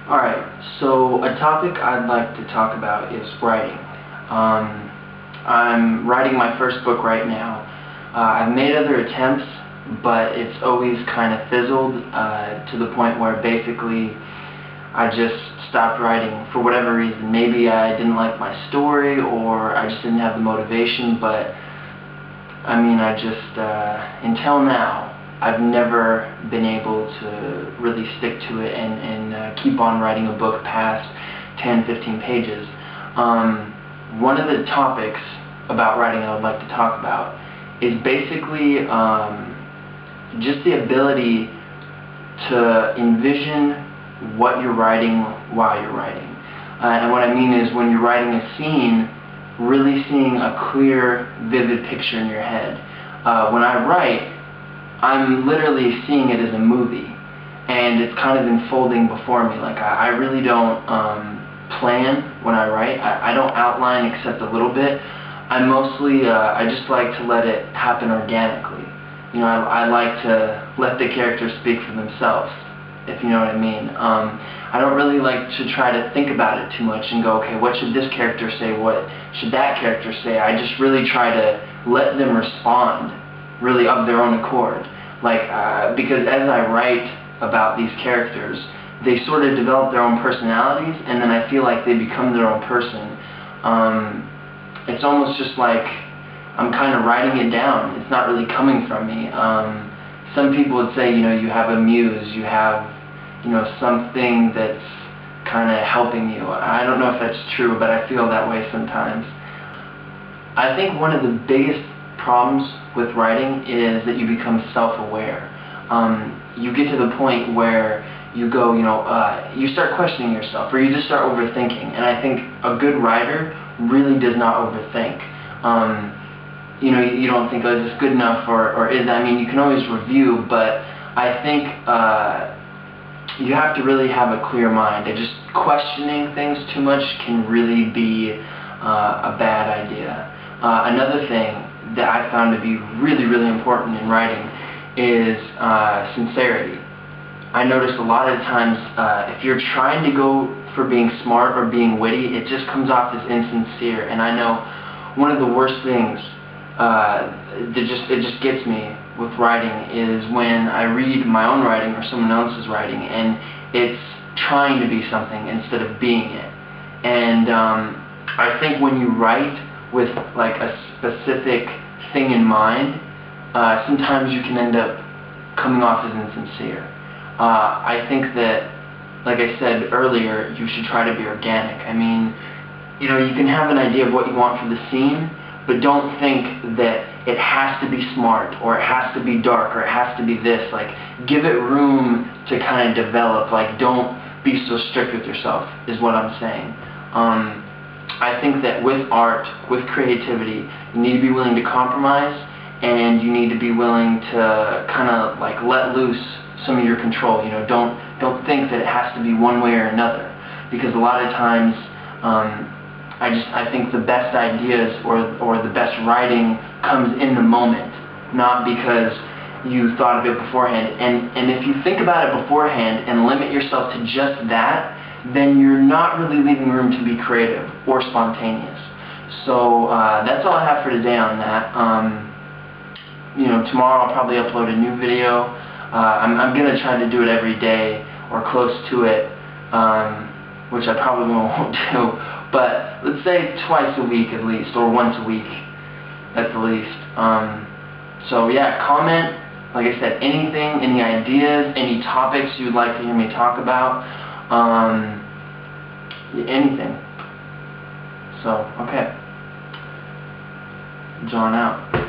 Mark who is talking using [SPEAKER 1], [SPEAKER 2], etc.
[SPEAKER 1] Alright, so a topic I'd like to talk about is writing. I'm writing my first book right now. I've made other attempts, but it's always kind of fizzled to the point where basically I just stopped writing for whatever reason. Maybe I didn't like my story, or I just didn't have the motivation, but I mean, until now, I've never been able to really stick to it and keep on writing a book past 10, 15 pages. One of the topics about writing I would like to talk about is basically just the ability to envision what you're writing while you're writing. And what I mean is, when you're writing a scene, really seeing a clear, vivid picture in your head. When I write, I'm literally seeing it as a movie, and it's kind of unfolding before me. Like, I really don't plan when I write. I don't outline except a little bit. I just like to let it happen organically. You know, I like to let the characters speak for themselves, if you know what I mean. I don't really like to try to think about it too much and go, okay, what should this character say, what should that character say? I just really try to let them respond, really of their own accord. Because as I write about these characters, they sort of develop their own personalities, and then I feel like they become their own person. It's almost just like I'm kind of writing it down. It's not really coming from me. Some people would say, you know, you have a muse, you have, you know, something that's kind of helping you. I don't know if that's true, but I feel that way sometimes. I think one of the biggest problems with writing is that you become self-aware. You get to the point where you go, you start questioning yourself, or you just start overthinking. And I think a good writer really does not overthink. You don't think, oh, is this good enough, or is that, I mean, you can always review, but I think you have to really have a clear mind. And just questioning things too much can really be a bad idea. Another thing that I found to be really, really important in writing is sincerity. I noticed a lot of times if you're trying to go for being smart or being witty, it just comes off as insincere. And I know one of the worst things it just gets me with writing is when I read my own writing or someone else's writing and it's trying to be something instead of being it. And I think when you write with like a specific thing in mind, sometimes you can end up coming off as insincere. I think that, like I said earlier, you should try to be organic. I mean, you can have an idea of what you want for the scene, but don't think that it has to be smart, or it has to be dark, or it has to be this. Like, give it room to kind of develop. Like, don't be so strict with yourself, is what I'm saying. I think that with art, with creativity, you need to be willing to compromise, and you need to be willing to kind of like let loose some of your control. Don't think that it has to be one way or another, because a lot of times I think the best ideas or the best writing comes in the moment, not because you thought of it beforehand. And if you think about it beforehand and limit yourself to just that, then you're not really leaving room to be creative or spontaneous. So that's all I have for today on that. Tomorrow I'll probably upload a new video. I'm going to try to do it every day or close to it, which I probably won't do. But let's say twice a week at least, or once a week at the least. So yeah, comment, like I said, anything, any ideas, any topics you'd like to hear me talk about, anything. So, okay. John out.